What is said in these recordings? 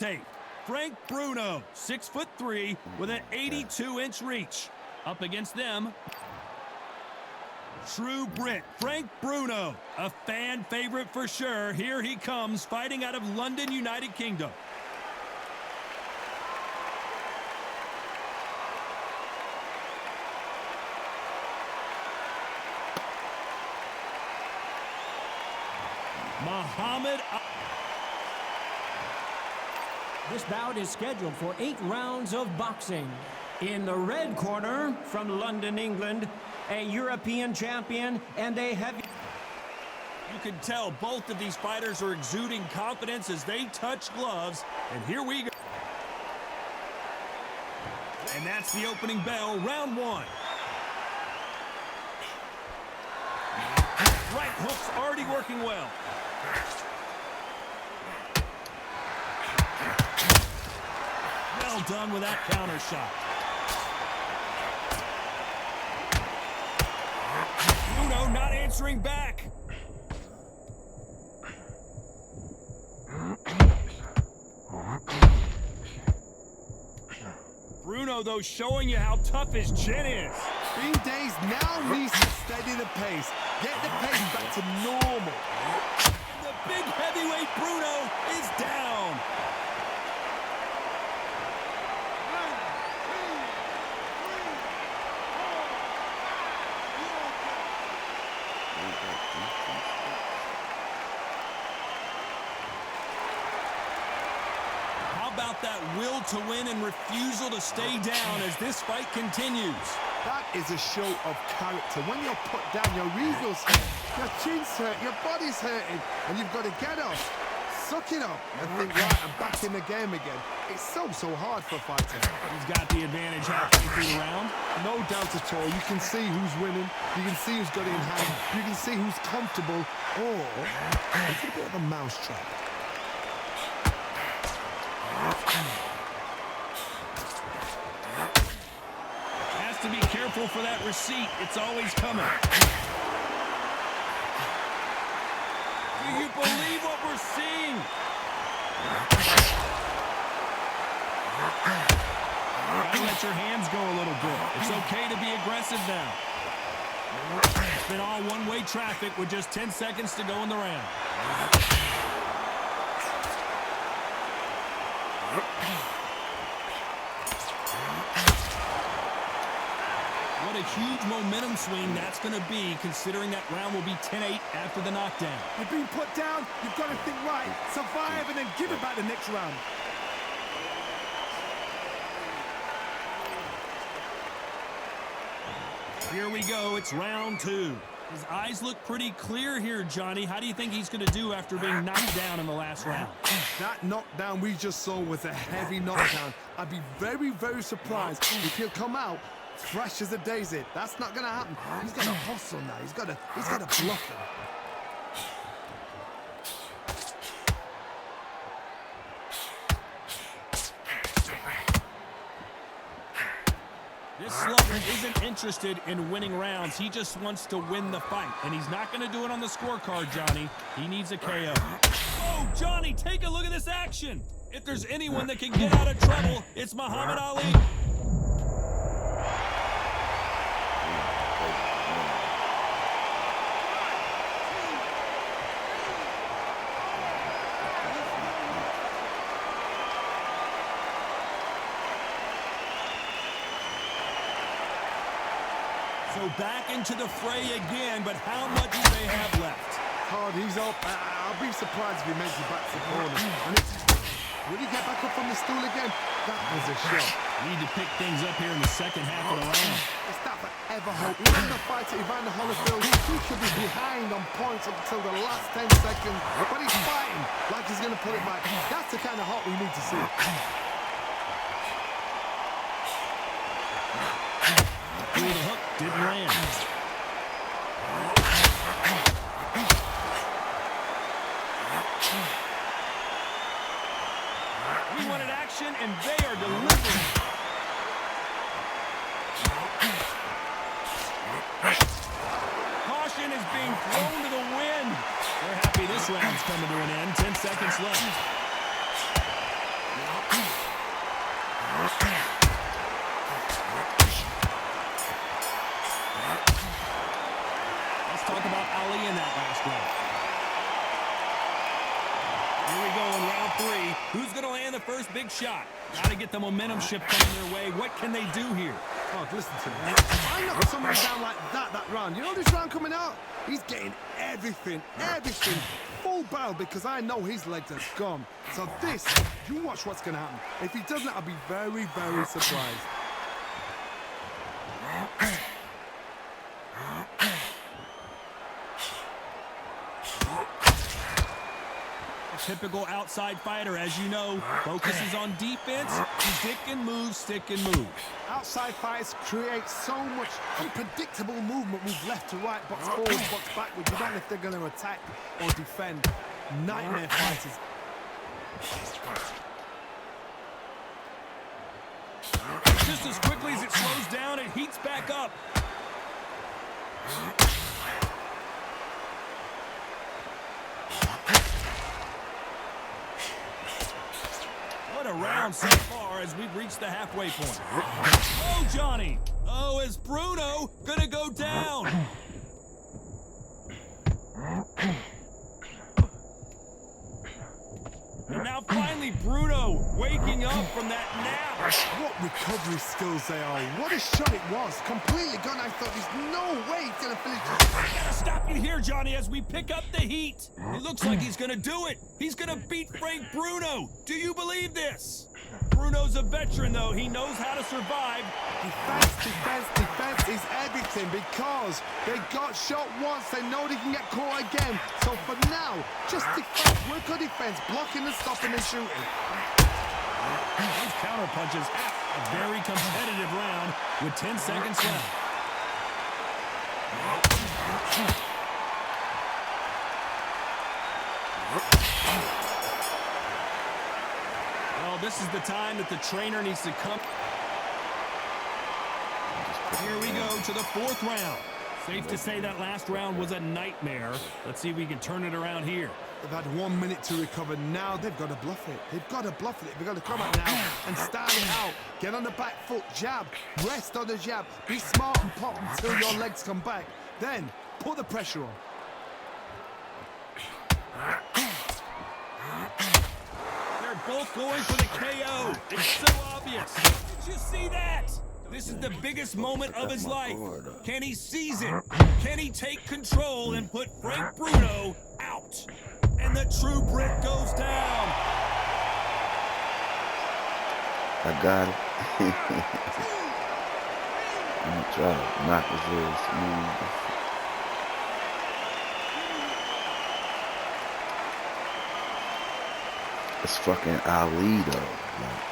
Tape. Frank Bruno, 6'3", with an 82-inch reach. Up against them, true Brit, Frank Bruno, a fan favorite for sure. Here he comes, fighting out of London, United Kingdom. Muhammad. This bout is scheduled for 8 rounds of boxing. In the red corner, from London, England, a European champion and a heavy... You can tell both of these fighters are exuding confidence as they touch gloves. And here we go. And that's the opening bell, round 1. Right hook's already working well. Well done with that counter shot. Bruno not answering back. Bruno, though, showing you how tough his chin is. Days now needs to steady the pace. Get the pace back to normal. The big heavyweight Bruno is down. How about that will to win and refusal to stay down as this fight continues? That is a show of character. When you're put down, your ego's hurt, your chin's hurt, your body's hurting, and you've got to get up, suck it up, and think, right, I'm back in the game again. It's so hard for a fighter. He's got the advantage halfway through the round. No doubt at all. You can see who's winning. You can see who's got it in hand. You can see who's comfortable. Or it's a bit of a mousetrap. Has to be careful for that receipt. It's always coming. Do you believe what we're seeing? Gotta let your hands go a little bit. It's okay to be aggressive now. It's been all one-way traffic with just 10 seconds to go in the round. What a huge momentum swing that's going to be, considering that round will be 10-8 after the knockdown. You've been put down, you've got to think right, survive, and then give it back the next round. Here we go, it's round 2. His eyes look pretty clear here, Johnny. How do you think he's going to do after being knocked down in the last round? That knockdown we just saw was a heavy knockdown. I'd be very, very surprised if he'll come out fresh as a daisy. That's not going to happen. He's got to hustle now. He's got to bluff him. This slugger isn't interested in winning rounds. He just wants to win the fight. And he's not going to do it on the scorecard, Johnny. He needs a KO. Oh, Johnny, take a look at this action. If there's anyone that can get out of trouble, it's Muhammad Ali. So back into the fray again, but how much do they have left? Hard, he's up. I'll be surprised if he makes it back to the corner. And will he get back up from the stool again? That was a shot. Need to pick things up here in the second half of the round. It's that forever hope. Even the fighter, Evander Holyfield, he should be behind on points up until the last 10 seconds. But he's fighting like he's going to pull it back. That's the kind of heart we need to see. Through the hook, didn't land. We wanted action, and they are delivering. Caution is being thrown to the wind. They're happy this round's coming to an end. 10 seconds left. Who's going to land the first big shot? Got to get the momentum shift coming their way. What can they do here? Oh, listen to me. If I knock someone down like that round, you know this round coming out? He's getting everything, full barrel, because I know his legs are gone. So this, you watch what's going to happen. If he doesn't, I'll be very, very surprised. Typical outside fighter, as you know, focuses on defense, stick and move. Outside fighters create so much unpredictable movement, move left to right, box forward, box backwards. You don't know if they're going to attack or defend. Nightmare fighters. Just as quickly as it slows down, it heats back up. What a round so far as we've reached the halfway point. Oh, Johnny. Oh, is Bruno gonna go down? And now finally Bruno waking up from that nap. What recovery skills they are. What a shot it was. Completely gone. I thought there's no way he's going to finish this. I gotta stop you here, Johnny, as we pick up the heat. It looks like he's gonna do it. He's gonna beat Frank Bruno. Do you believe this? Bruno's a veteran, though. He knows how to survive. Defense is everything, because they got shot once. They know they can get caught again. So for now, just defense, work on defense, blocking and stopping and shooting. Those counter punches. A very competitive round with 10 seconds left. Well, this is the time that the trainer needs to come. Here we go to the fourth round. Safe to say that last round was a nightmare. Let's see if we can turn it around here. They've had 1 minute to recover. Now they've got to bluff it. They've got to bluff it. They've got to come out now and start it out. Get on the back foot, jab, rest on the jab. Be smart and pop until your legs come back. Then put the pressure on. They're both going for the KO. It's so obvious. Did you see that? This is the biggest moment of his life. Can he seize it? Can he take control and put Frank Bruno out? And the true Brit goes down. I got it. I'm gonna try to knock his ass smooth. It's fucking Ali though. Like,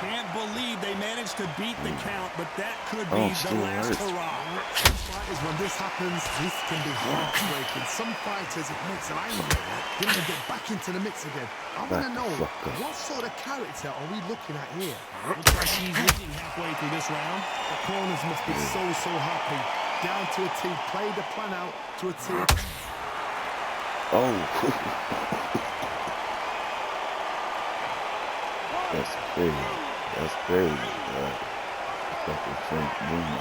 Can't believe they managed to beat the count, but that could be the last hurrah. Some fighters, when this happens, this can be heartbreaking. Some fighters, it makes them angry. They want to get back into the mix again. I want to know, what sort of character are we looking at here? Looks like he's reaching halfway through this round. The corners must be so happy. Down to a T, play the plan out to a T. oh. That's crazy. That's crazy, bro. Fucking Frank Bruno.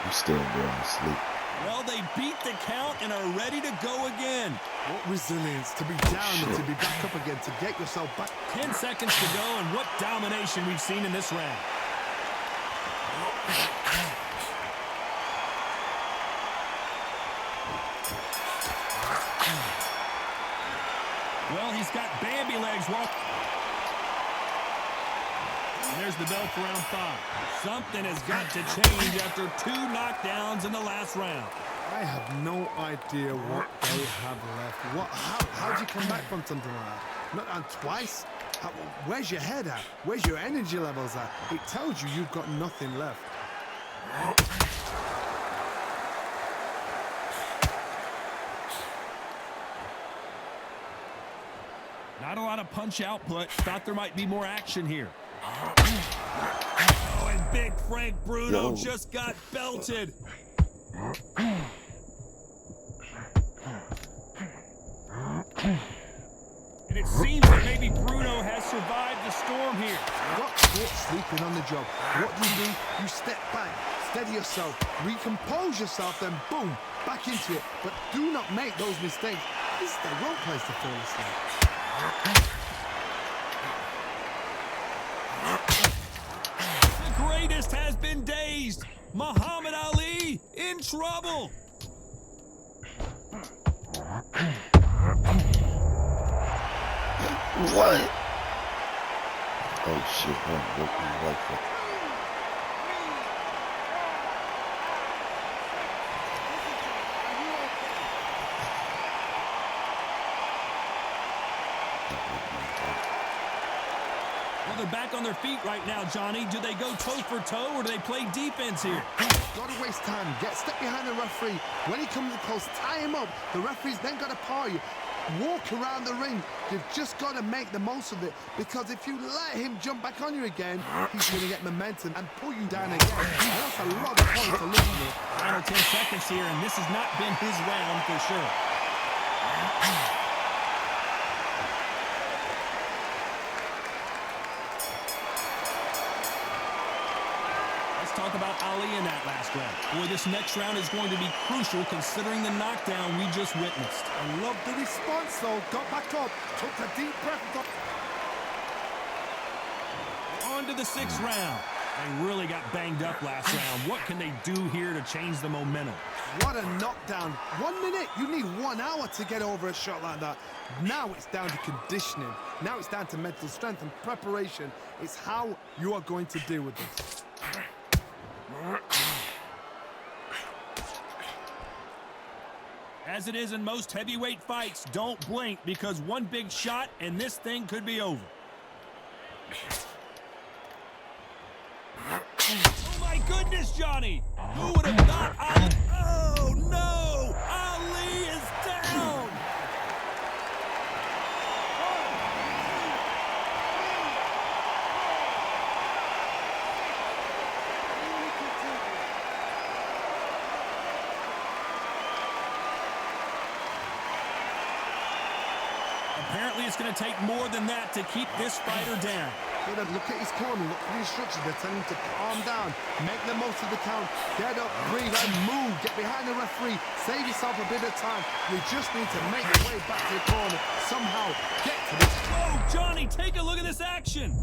I'm still going to sleep. Well, they beat the count and are ready to go again. What resilience to be down and to be back up again, to get yourself back. 10 seconds to go, and what domination we've seen in this round. Well, he's got Bambi legs. And there's the bell for round 5. Something has got to change after 2 knockdowns in the last round. I have no idea what they have left. How do you come back from something like that? Not on twice? Where's your head at? Where's your energy levels at? It tells you you've got nothing left. Not a lot of punch output. Thought there might be more action here. Oh, and big Frank Bruno just got belted. And it seems that maybe Bruno has survived the storm here. Got caught sleeping on the job. What do? You step back, steady yourself, recompose yourself, then boom, back into it. But do not make those mistakes. This is the wrong place to fall asleep. The greatest has been dazed. Muhammad Ali in trouble. What? Oh shit, I'm looking like that. Well, they're back on their feet right now, Johnny. Do they go toe for toe or do they play defense here? Got to waste time. Step behind the referee. When he comes close, tie him up. The referee's then got to paw you. Walk around the ring. You've just got to make the most of it, because if you let him jump back on you again, he's going to get momentum and pull you down again. And that's a lot of points to lose with. Final 10 seconds here, and this has not been his round for sure. Talk about Ali in that last round. Boy, this next round is going to be crucial considering the knockdown we just witnessed. I love the response, though. Got back up, took a deep breath. On to the 6th round. They really got banged up last round. What can they do here to change the momentum? What a knockdown. 1 minute, you need 1 hour to get over a shot like that. Now it's down to conditioning. Now it's down to mental strength and preparation. It's how you are going to deal with this. As it is in most heavyweight fights, don't blink, because one big shot and this thing could be over. Oh my goodness, Johnny! Who would have thought Ali? Oh no! Ali is down! Apparently it's going to take more than that to keep this fighter down. Look at his corner, look for the instructions. They're telling him to calm down, make the most of the count, get up, breathe, and move. Get behind the referee, save yourself a bit of time. You just need to make your way back to the corner. Somehow get to this. Whoa, Johnny, take a look at this action.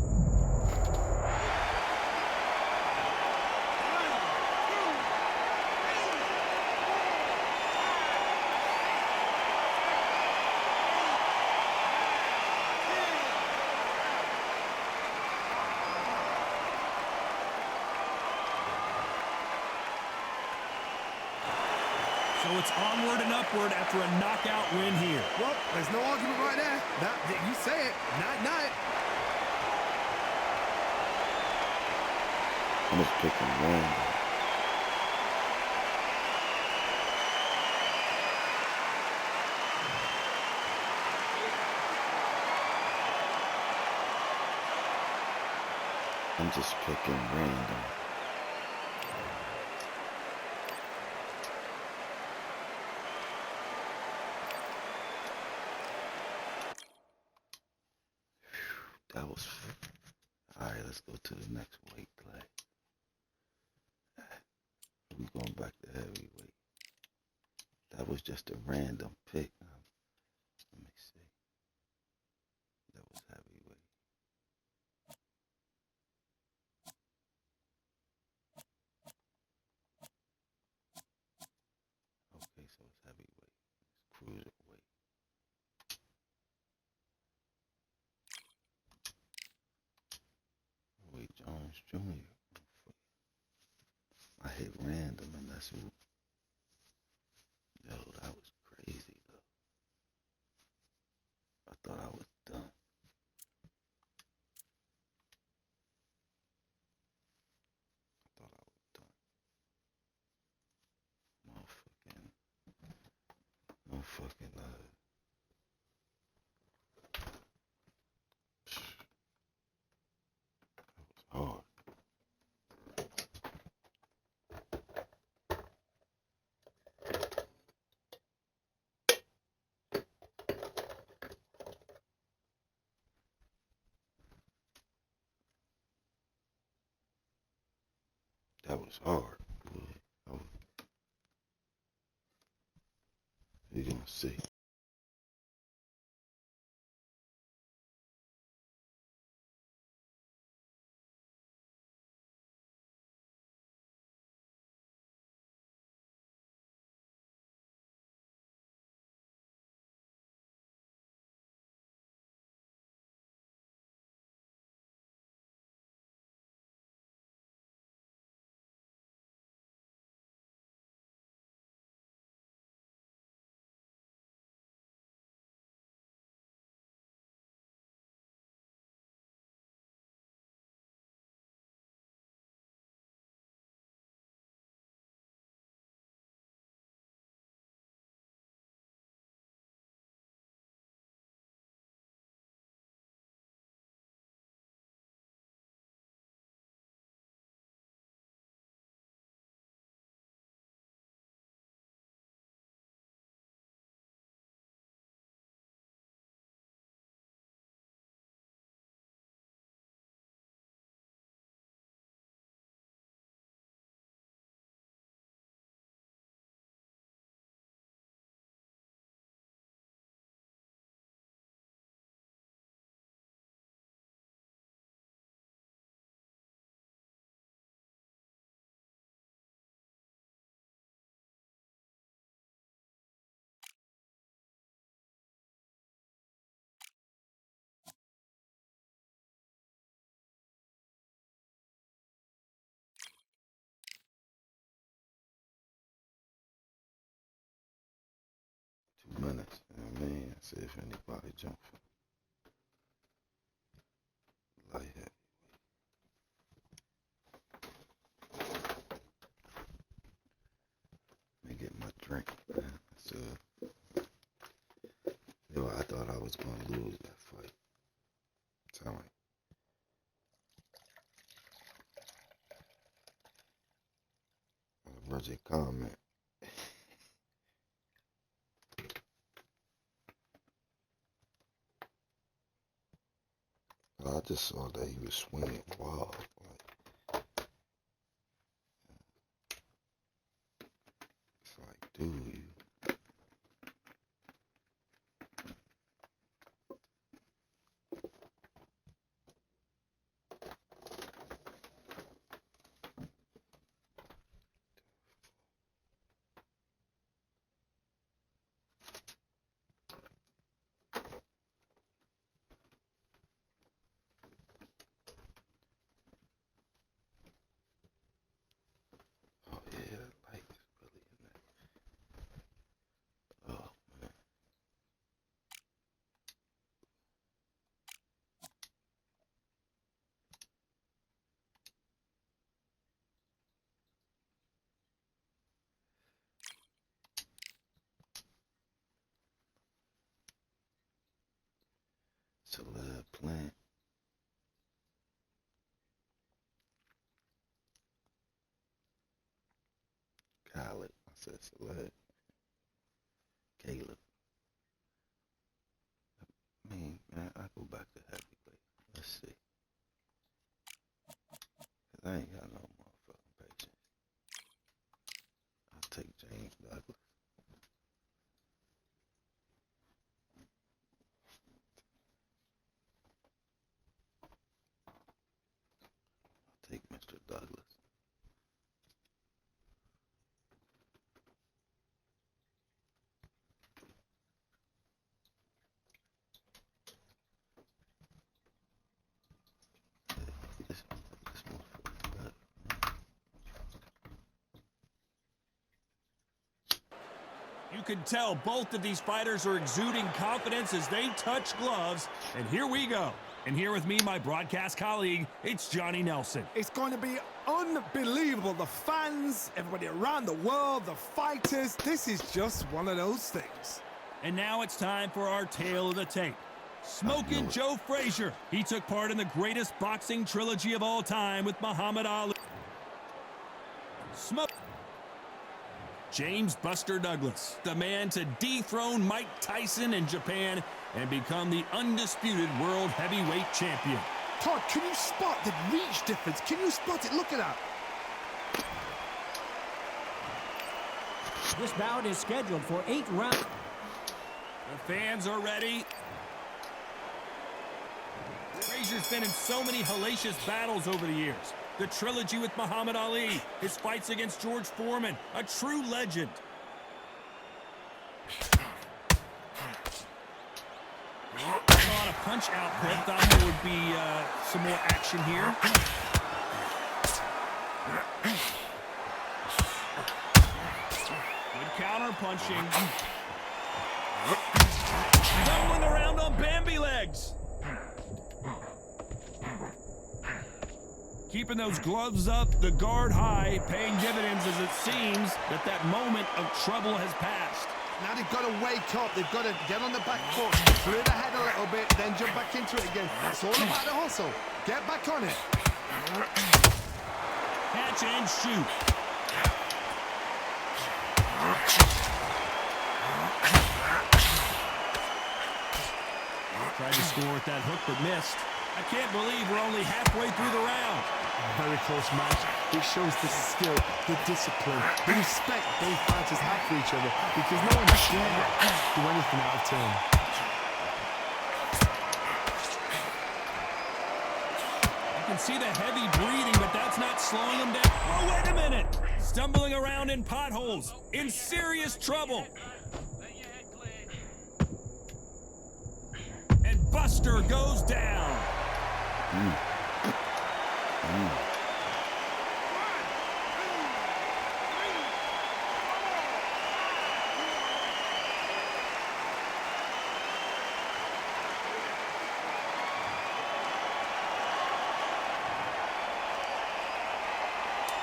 So it's onward and upward after a knockout win here. Well, there's no argument right there. You say it. Night-night. I'm just picking random. I'm just picking random. That was all right. Let's go to the next weight class. We're going back to heavyweight. That was just a random pick. Let me see. That was heavyweight. Okay, so it's heavyweight. It's cruiserweight. Wade Jones Jr. I hit random and that's who. Yo, that was crazy though. I thought I was done. Motherfucking, that was hard. was hard. We're gonna see. Minutes, you know what I mean? See if anybody jump for light heavy. Let me get my drink, man. So, I thought I was gonna lose that fight. Sound like Roger comment. I just saw that he was swinging wild. It's like, dude, Celeb plant. Khaled. I said Celeb. Caleb. I mean, man, I go back to heavyweight. Let's see. Cause I ain't got no motherfucking patience. I'll take James Douglas. Take Mr. Douglas. This motherfucker better. You can tell both of these fighters are exuding confidence as they touch gloves. And here we go. And here with me, my broadcast colleague, it's Johnny Nelson. It's going to be unbelievable. The fans, everybody around the world, the fighters. This is just one of those things. And now it's time for our tale of the tape. Smokin' Joe Frazier. He took part in the greatest boxing trilogy of all time with Muhammad Ali. James Buster Douglas, the man to dethrone Mike Tyson in Japan and become the undisputed world heavyweight champion. Todd, can you spot the reach difference? Can you spot it? Look at that. This bout is scheduled for 8 rounds. The fans are ready. Frazier's been in so many hellacious battles over the years. The trilogy with Muhammad Ali, his fights against George Foreman, a true legend. On a punch output, thought there would be some more action here. Good counter punching. Doubling around on Bambi legs. Keeping those gloves up, the guard high, paying dividends as it seems that moment of trouble has passed. Now they've got to wake up. They've got to get on the back foot, clear the head a little bit, then jump back into it again. It's all about the hustle. Get back on it. Catch and shoot. Tried to score with that hook, but missed. I can't believe we're only halfway through the round. Very close match. It shows the skill, the discipline, the respect both fighters have for each other because no one dare do anything out of turn. You can see the heavy breathing, but that's not slowing him down. Oh, wait a minute! Stumbling around in potholes, in serious trouble. And Buster goes down.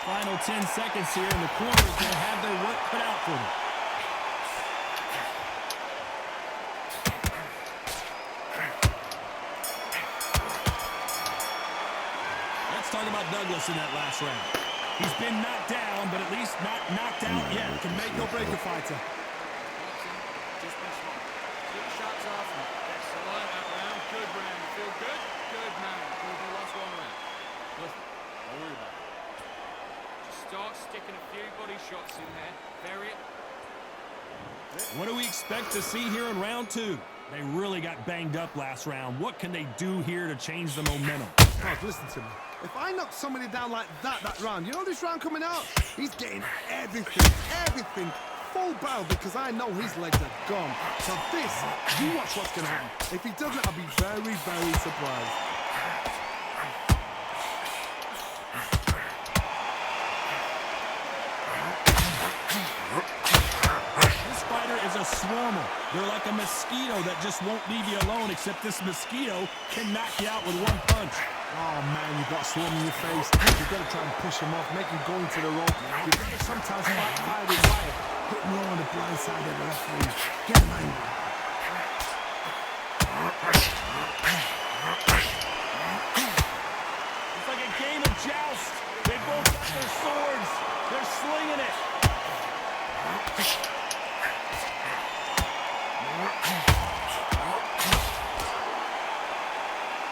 Final 10 seconds here, and the corner's going to have their work cut out for them. Let's talk about Douglas in that last round. He's been knocked down, but at least not knocked out yet. Can make or break a fighter. Just been smart. Keep the shots off. That's the line that round. Good round. You feel good? Good man. We'll do last one round. Listen, don't worry about it. Just start sticking a few body shots in there. Bury it. What do we expect to see here in round 2? They really got banged up last round. What can they do here to change the momentum? God, listen to me. If I knock somebody down like that round, you know this round coming out? He's getting everything full barrel because I know his legs are gone. So this, you watch what's going to happen. If he doesn't, I'll be very, very surprised. This fighter is a swarmer. They're like a mosquito that just won't leave you alone, except this mosquito can knock you out with one punch. Oh man, you've got a swarm in your face. You've got to try and push him off, make him go into the rope. You've got to sometimes fight fire with wire. Hit him low on the blind side of the referee. Get him angry. It's like a game of joust. They both got their swords. They're slinging it.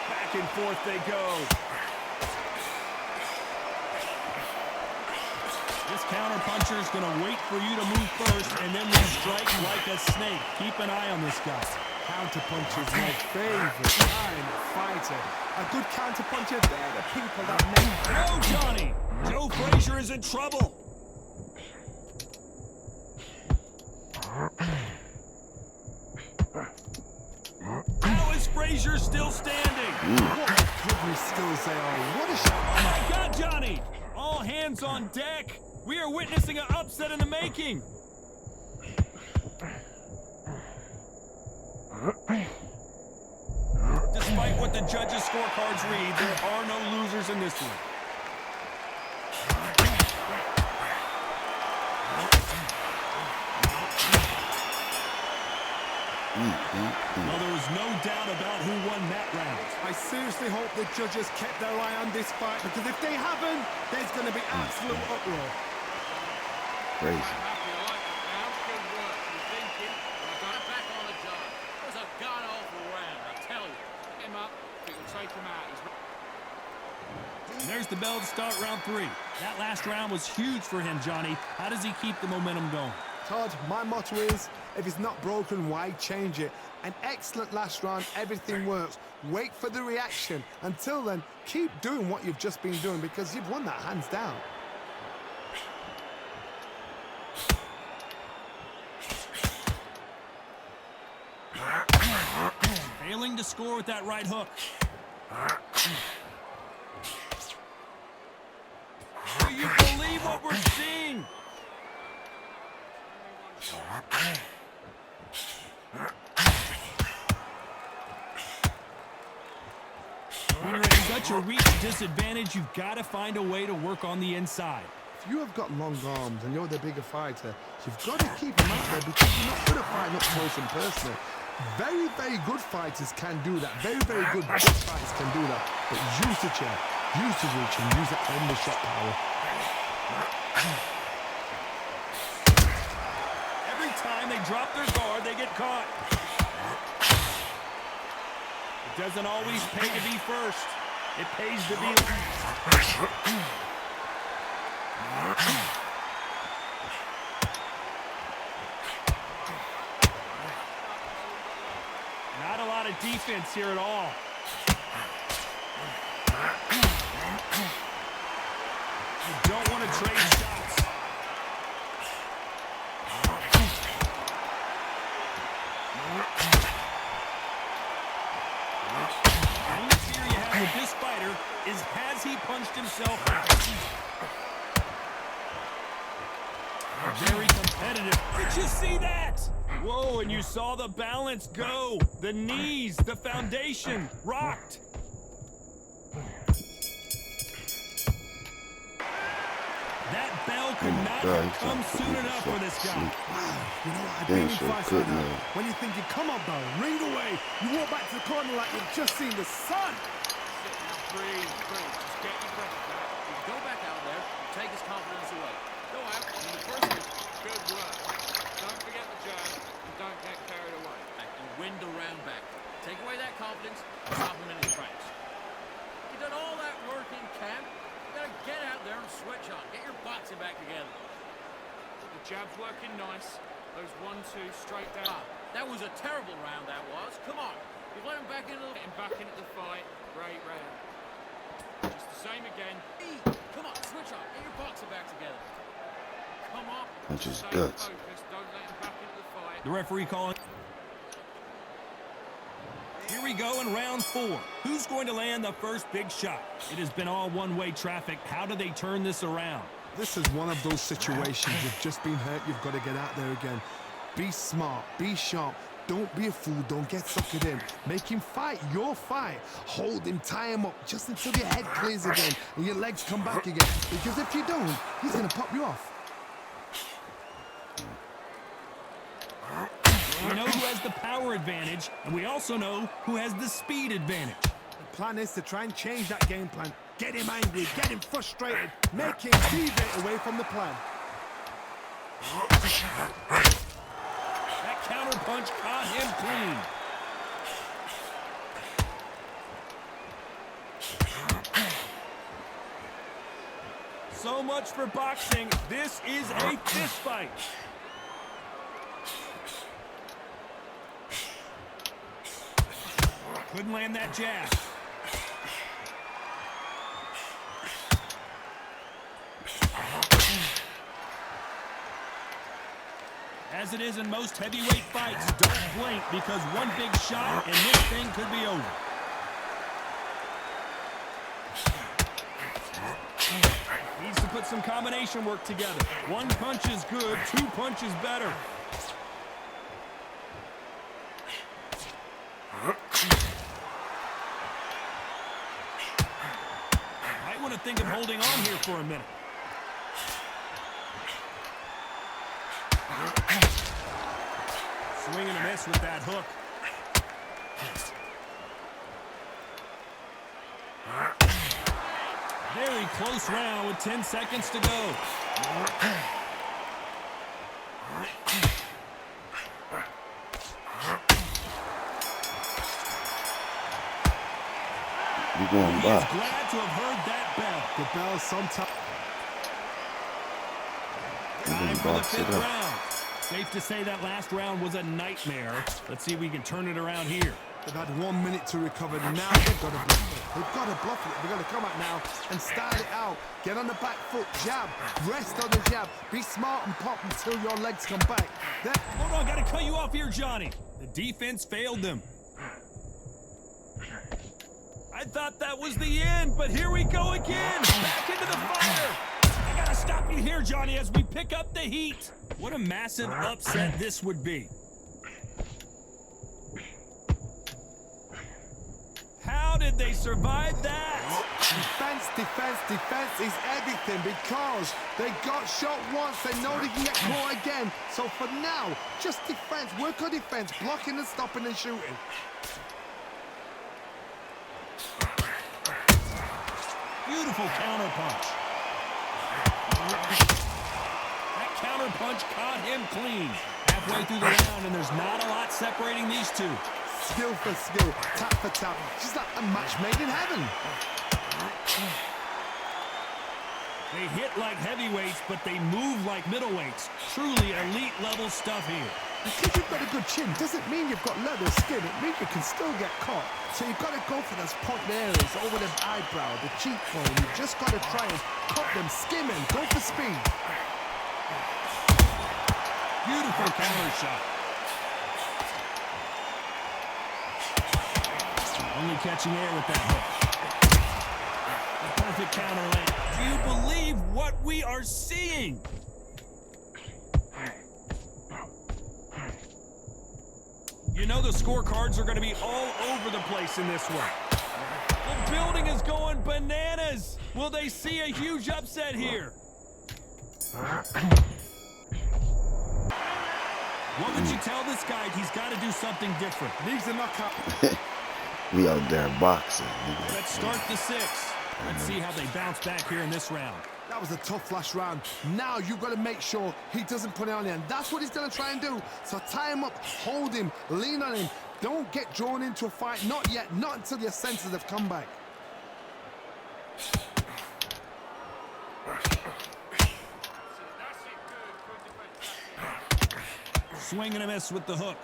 Back and forth they go. This counter-puncher is going to wait for you to move first and then will strike like a snake. Keep an eye on this guy. Counter-puncher is my favorite kind of fighter. A good counter-puncher, they're the people that make... Oh, Johnny! Joe Frazier is in trouble. How is Frazier still standing? What goodness skills they are. What a shot. Oh, my God, Johnny! All hands on deck. We are witnessing an upset in the making. Despite what the judges' scorecards read, there are no losers in this one. Well, there was no doubt about who won that round. I seriously hope the judges kept their eye on this fight, because if they haven't, there's going to be absolute uproar. Crazy. I'm happy you like it now. Good work. You're thinking, but I got it back on the job. It was a god-awful round, I tell you. Pick him up. It'll take him out. And there's the bell to start round 3. That last round was huge for him, Johnny. How does he keep the momentum going? Todd, my motto is, if it's not broken, why change it? An excellent last round, everything works. Wait for the reaction. Until then, keep doing what you've just been doing because you've won that hands down. Failing to score with that right hook. Do you believe what we're seeing? When you're at such a reach disadvantage, you've got to find a way to work on the inside. If you have got long arms and you're the bigger fighter, you've got to keep them out there because you're not good at fighting up close and personal. Very, very good fighters can do that. Very, very good fighters can do that. But use the chair, use the reach, and use that undershot power. Every time they drop their guard, they get caught. It doesn't always pay to be first. It pays to be last. Not a lot of defense here at all. You don't want to trade shots. The only fear you have with this fighter is, has he punched himself out? Very competitive. Did you see that? Whoa, and you saw the balance go. The knees, the foundation, rocked. That bell could not have come soon enough for this guy. Wow, you know what? I've Damn been in sure fights like couldn't that. have. When you're thinking, come on, Bell, ring away. You walk back to the corner like you've just seen the sun. Breathe, breathe. Just get your breath back. You go back out there and take his confidence away. Go out, and the first hit, good work. Don't forget the jab, and don't get carried away. And win the round back. Take away that confidence, and stop him in his tracks. You've done all that work in camp. You gotta get out there and switch on. Get your boxing back together. The jab's working nice. Those 1-2 straight down. That was a terrible round, that was. Come on. You've let him back into the fight. Great round. Just the same again. Come on, switch on. Get your boxing back together. Come on. Punch his Stay guts. focused. Don't let him back into the fight. The referee calling. Here we go in round 4. Who's going to land the first big shot? It has been all one-way traffic. How do they turn this around? This is one of those situations. You've just been hurt. You've got to get out there again. Be smart. Be sharp. Don't be a fool. Don't get suckered in. Make him fight your fight. Hold him. Tie him up just until your head clears again and your legs come back again. Because if you don't, he's going to pop you off. We know who has the power advantage, and we also know who has the speed advantage. The plan is to try and change that game plan. Get him angry. Get him frustrated. Make him deviate away from the plan. That counter punch caught him clean. So much for boxing. This is a fist fight. Couldn't land that jab. As it is in most heavyweight fights, don't blink because one big shot and this thing could be over. Needs to put some combination work together. One punch is good, 2 punches better. Might want to think of holding on here for a minute. Swing and a miss with that hook. Very close round with 10 seconds to go. You're going He is back. glad to have heard that bell. The bell sometimes. Time for the box it 5th up. round. Safe to say that last round was a nightmare. Let's see if we can turn it around here. They've had 1 minute to recover. Now they've got to bluff it. They've got to bluff it. They've got to come out now and style it out. Get on the back foot, jab. Rest on the jab. Be smart and pop until your legs come back. Hold on, gotta cut you off here, Johnny. The defense failed them. I thought that was the end, but here we go again. Back into the fire. I gotta stop you here, Johnny, as we pick up the heat. What a massive upset this would be. How did they survive that? Defense, defense, defense is everything because they got shot once. They know they can get caught again. So for now, just defense. Work on defense. Blocking and stopping and shooting. Beautiful counter punch. That counter punch caught him clean. Halfway through the round, and there's not a lot separating these two. Skill for skill, tap for tap. Just like a match made in heaven. They hit like heavyweights, but they move like middleweights. Truly elite level stuff here. Because you've got a good chin doesn't mean you've got leather skin. It means you can still get caught. So you've got to go for those point areas over the eyebrow, the cheekbone. You've just got to try and cut them, skim them, go for speed. Beautiful counter shot. Only catching air with that hook. A perfect counter land. Do you believe what we are seeing? You know the scorecards are going to be all over the place in this one. The building is going bananas. Will they see a huge upset here? What would you tell this guy? He's got to do something different. Needs a knockout. We out there boxing. Nigga. Let's start the sixth. Let's see how they bounce back here in this round. That was a tough last round. Now you've got to make sure he doesn't put it on you. And that's what he's going to try and do. So tie him up, hold him, lean on him. Don't get drawn into a fight. Not yet. Not until your senses have come back. Swing and a miss with the hook.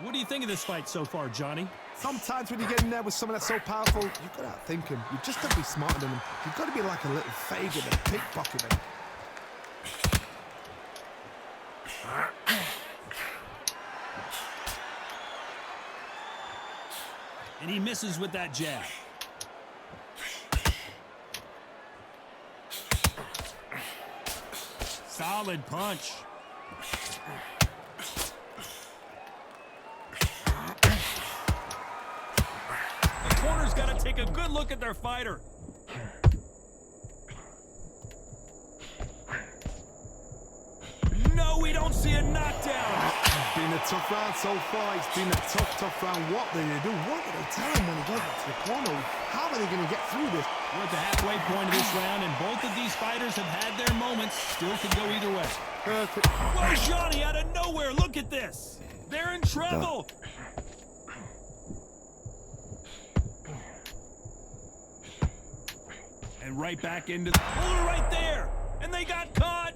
What do you think of this fight so far, Johnny? Sometimes when you get in there with someone that's so powerful, you've got to outthink him. You've just got to be smarter than him. You've got to be like a little Fagin and pickpocket him. And he misses with that jab. Solid punch. The corner's got to take a good look at their fighter. No, we don't see a knockdown. It's been a tough round so far. It's been a tough round. What do they do? What do they tell him when he goes back to the corner? How are they going to get through this? We're at the halfway point of this round, and both of these fighters have had their moments. Still could go either way. Perfect. Whoa, Johnny, out of nowhere. Look at this. They're in trouble. And right back into the puller right there. And they got caught.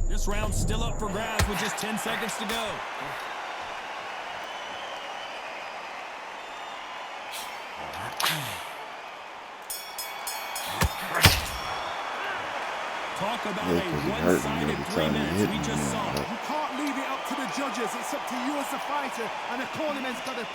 This round's still up for grabs with just 10 seconds to go. Talk about a one-sided 3 minutes. We just saw it. You can't leave it up to the judges. It's up to you as the fighter, and the cornerman's got to...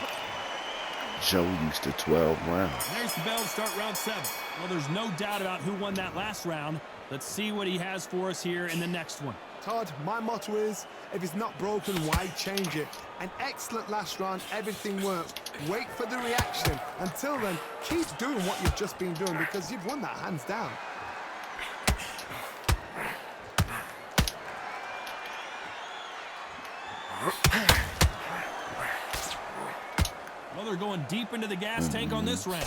Joe used to 12 rounds. There's the bell to start round 7. Well, there's no doubt about who won that last round. Let's see what he has for us here in the next one. Todd, my motto is, if it's not broken, why change it? An excellent last round, everything worked. Wait for the reaction. Until then, keep doing what you've just been doing because you've won that hands down. Well, they're going deep into the gas tank on this round.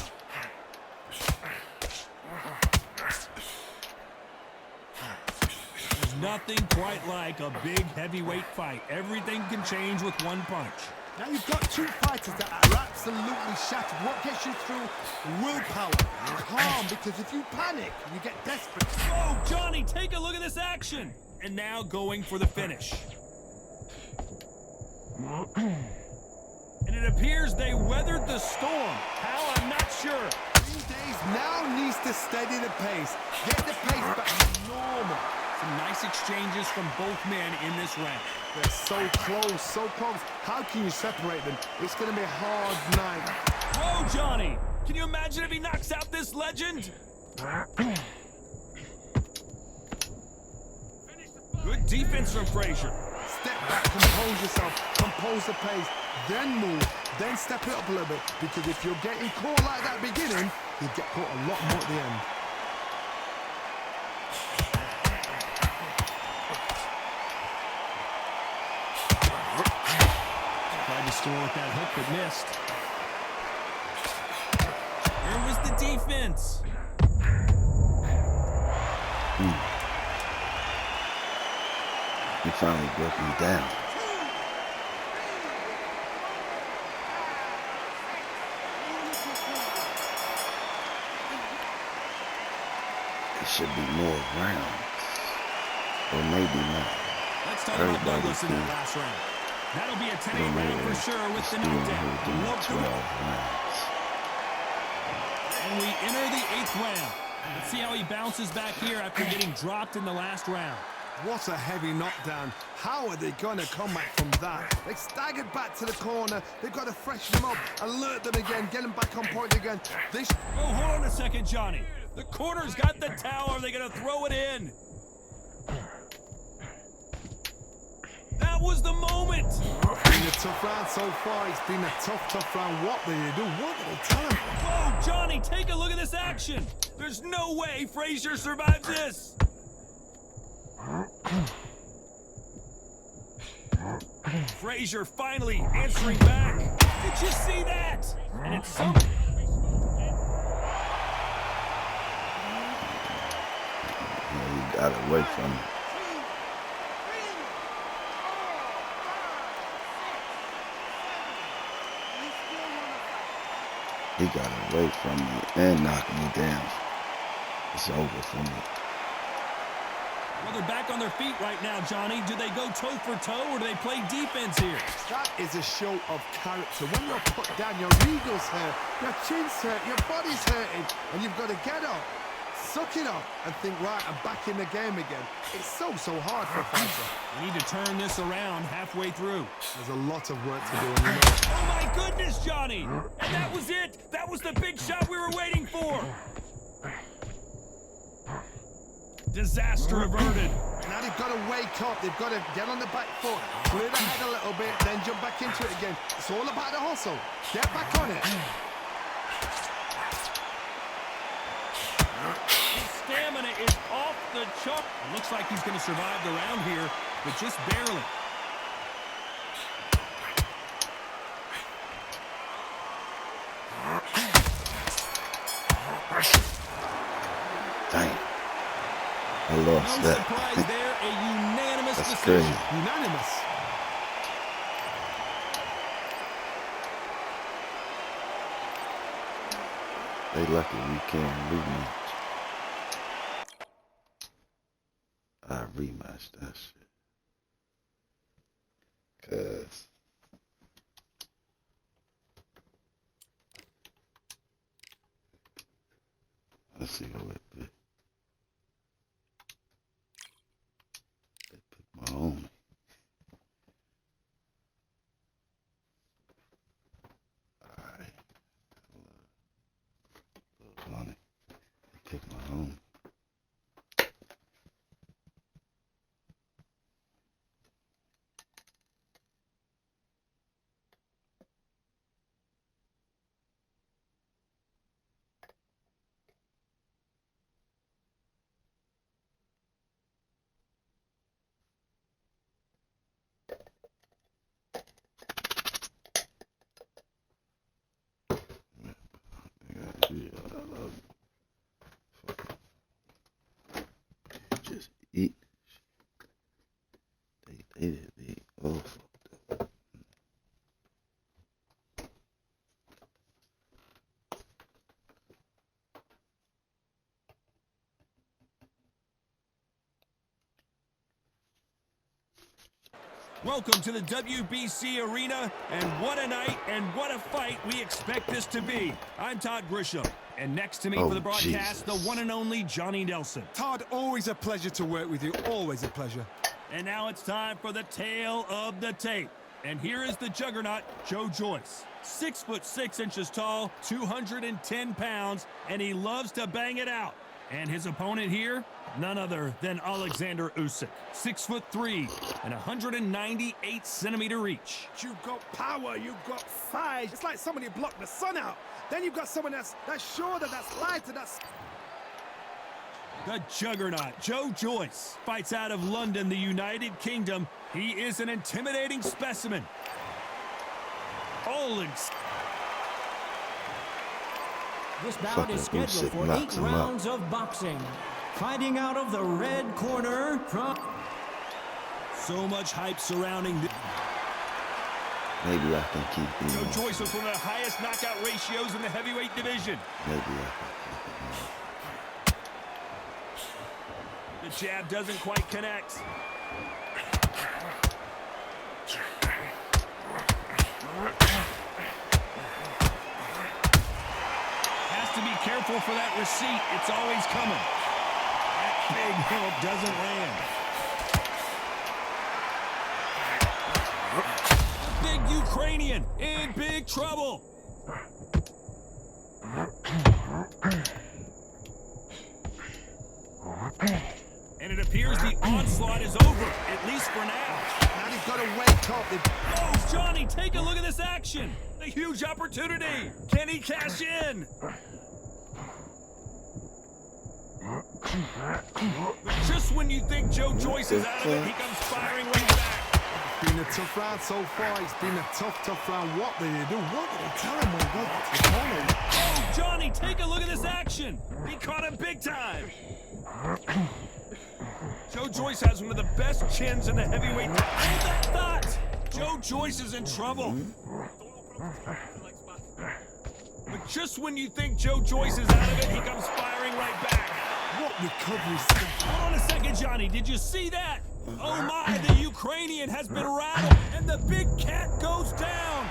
There's nothing quite like a big heavyweight fight. Everything can change with one punch. Now you've got two fighters that are absolutely shattered. What gets you through? Willpower. Calm, because if you panic, you get desperate. Oh, Johnny, take a look at this action. And now going for the finish. And it appears they weathered the storm. How? I'm not sure. Green Days now needs to steady the pace. Get the pace back to normal. Some nice exchanges from both men in this round. They're so close, so close. How can you separate them? It's going to be a hard night. Whoa, Johnny! Can you imagine if he knocks out this legend? Good defense from Frazier. Step back, compose yourself, compose the pace, then move, then step it up a little bit. Because if you're getting caught like that beginning, you get caught a lot more at the end. Tried to score with that hook, but missed. Where was the defense? He finally broke him down. It should be more rounds. Or maybe not. Let's talk about Douglas in that last round. That'll be a 10th round for sure with the knockdown. Love 12 rounds. And we enter the 8th round. Let's see how he bounces back here after getting dropped in the last round. What a heavy knockdown. How are they going to come back from that? They staggered back to the corner. They've got to freshen them up, alert them again, get them back on point again. This. Oh, hold on a second, Johnny. The corner's got the towel. Are they going to throw it in? That was the moment. It's been a tough round so far. It's been a tough round. What did they do? What did they tell him? Whoa, Johnny, take a look at this action. There's no way Frazier survives this. Frazier finally answering back. Did you see that? And it's something. He got away from it. He got away from me and knocked me down. It's over for me. Well, they're back on their feet right now, Johnny. Do they go toe for toe or do they play defense here? That is a show of character. When you're put down, your eagle's hurt, your chin's hurt, your body's hurting, and you've got to get up, suck it up, and think, right, I'm back in the game again. It's so hard for a fighter. We need to turn this around halfway through. There's a lot of work to do, and you know. Oh, my goodness, Johnny! And that was it! That was the big shot we were waiting for! Disaster averted. Now they've got to wake up. They've got to get on the back foot, clear the head a little bit, then jump back into it again. It's all about the hustle. Get back on it. His stamina is off the chart. Looks like he's going to survive the round here, but just barely. Damn. I lost No that. surprise there, a unanimous That's decision. crazy. Unanimous. They lucky we can't rematch. I rematched that shit. Cause let's see who it picked. They picked my homie. Alright. Little money. They picked my homie. welcome to the WBC arena, and what a night and what a fight we expect this to be. I'm Todd Grisham, and next to me for the broadcast, the one and only Johnny Nelson. Todd, always a pleasure to work with you, always a pleasure. And now it's time for the tale of the tape. And here is the juggernaut, Joe Joyce. 6'6" tall, 210 pounds, and he loves to bang it out. And his opponent here, none other than Alexander Usyk. 6'3" and 198-centimeter reach. You've got power, you've got size. It's like somebody blocked the sun out. Then you've got someone that's shorter, that's lighter, that's... The juggernaut, Joe Joyce, fights out of London, the United Kingdom. He is an intimidating specimen. This bout is scheduled for 8 rounds of boxing. Fighting out of the red corner from... So much hype surrounding this. Maybe I can keep him. Joe Joyce was one of the highest knockout ratios in the heavyweight division. Maybe I can keep him. The jab doesn't quite connect. Has to be careful for that receipt. It's always coming. That big hook doesn't land. The big Ukrainian in big trouble. And it appears the onslaught is over, at least for now. Now they've got to wake up. Oh, Johnny, take a look at this action. A huge opportunity. Can he cash in? Just when you think Joe Joyce is out of it, he comes firing right back. It's been a tough round so far. It's been a tough round. What did they do? What did they tell him? Oh, Johnny, take a look at this action. He caught him big time. Joe Joyce has one of the best chins in the heavyweight. Hold that thought. Joe Joyce is in trouble. But just when you think Joe Joyce is out of it, he comes firing right back. What recovery? Hold on a second, Johnny. Did you see that? Oh my, the Ukrainian has been rattled, and the big cat goes down.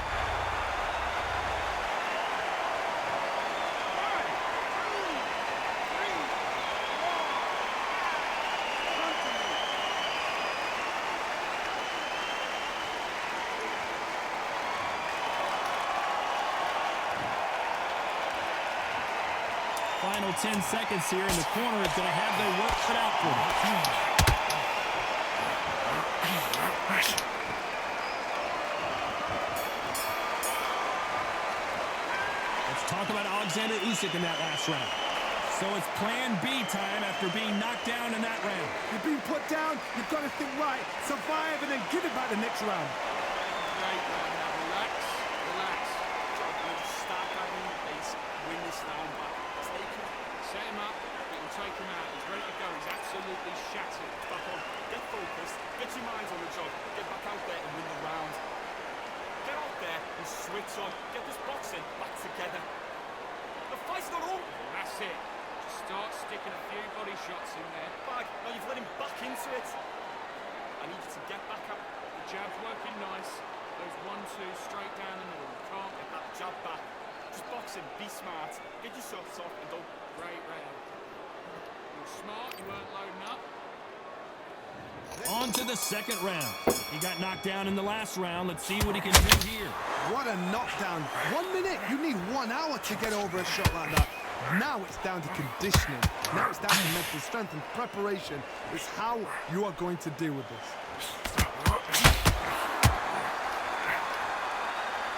Final 10 seconds here, and the corner is going to have their work cut out for them. Let's talk about Alexander Usyk in that last round. So it's plan B time after being knocked down in that round. You've been put down, you've got to think right, survive, and then give it back the next round. Great round now. Relax. Start grabbing the pace. Win this round back. Take him, set him up, you can take him out. He's ready to go. He's absolutely shattered. Back on. Get focused. Get your minds on the job. Get back out there and win the round. Get out there and switch on. Get this boxing back together. The fight's not over. That's it. Just start sticking a few body shots in there. Bag. Now you've let him back into it. I need you to get back up. The jab's working nice. Those 1-2 straight down the middle. You can't get that jab back. Just boxing, be smart, get your shots off and go right out. You were smart, you weren't loading up. On to the second round. He got knocked down in the last round. Let's see what he can do here. What a knockdown. 1 minute, you need 1 hour to get over a shot like that. Now it's down to conditioning. Now it's down to mental strength and preparation. It's how you are going to deal with this.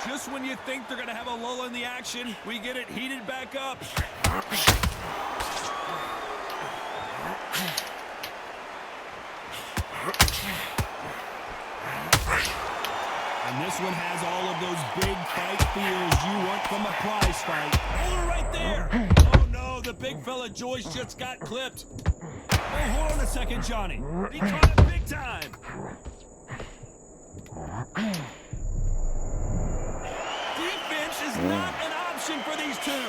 Just when you think they're going to have a lull in the action, we get it heated back up. And this one has all of those big fight feels you want from a prize fight. Hold it right there. Oh no, the big fella Joyce just got clipped. Oh, hold on a second, Johnny. He caught it big time. Defense is not an option for these two.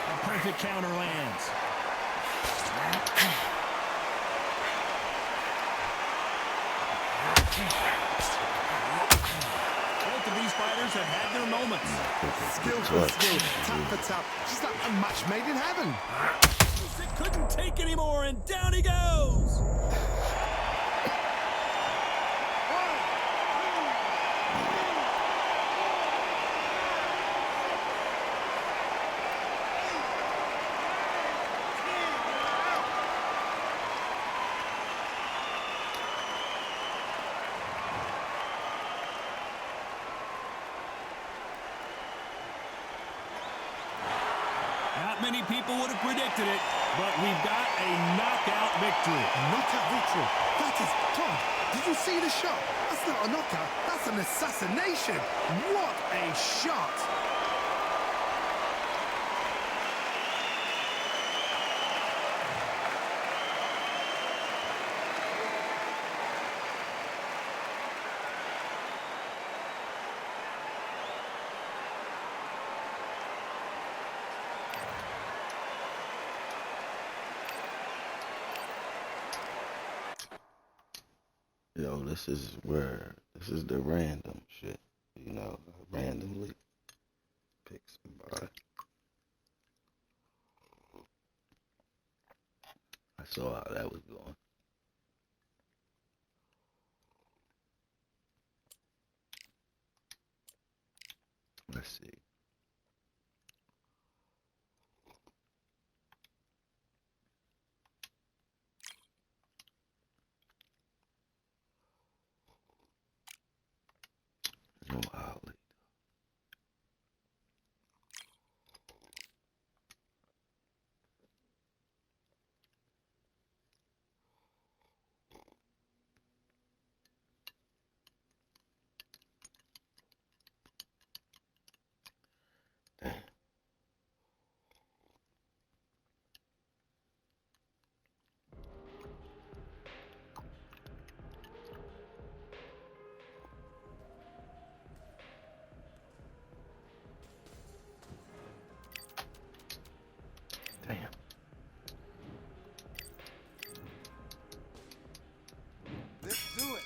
A perfect counter lands. boxers have had their moments. Skill for skill, tap for tap, just like a match made in heaven. Couldn't take anymore, and down he goes. Not many people would have predicted it, but we've got a knockout victory. A knockout victory. That is, Tom, did you see the shot? That's not a knockout, that's an assassination. What a shot. Yo, this is the random shit. You know, randomly pick somebody. I saw how that was going. Let's see. No Ollie. Damn. Damn. Let's do it.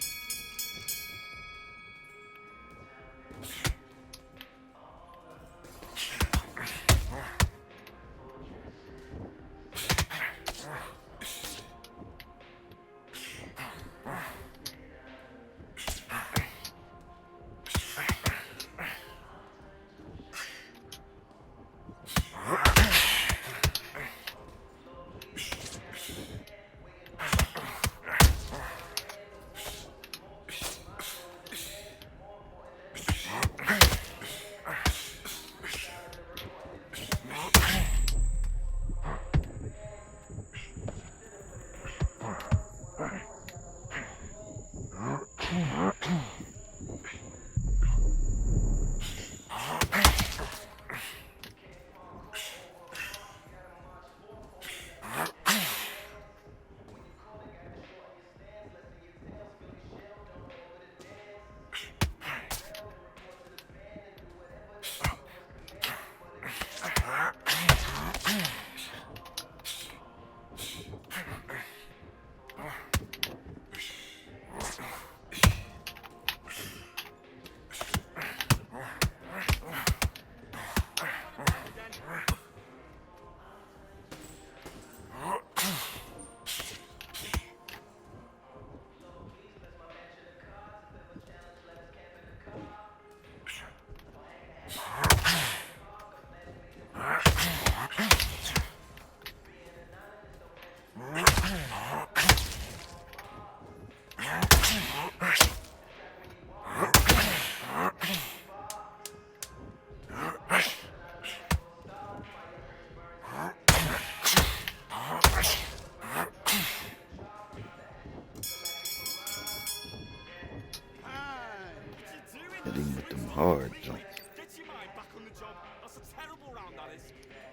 Hit him with them hard joints. Get your mind back on the job. That's a terrible round, that is.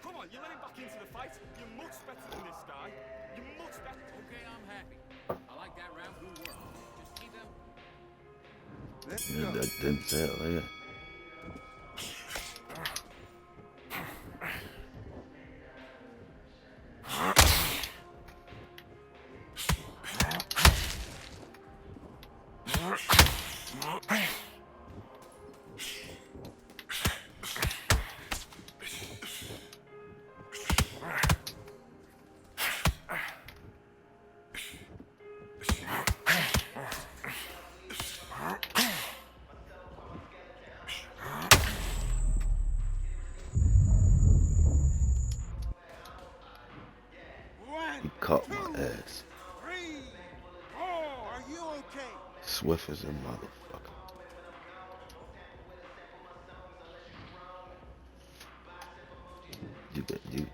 Come on, you let him back into the fight. You're much better than this guy. You're much better. Okay, I'm happy. I like that round. Good work. Just keep them. Let's Yeah, go. that didn't tell, yeah. swift as a motherfucker. You got you.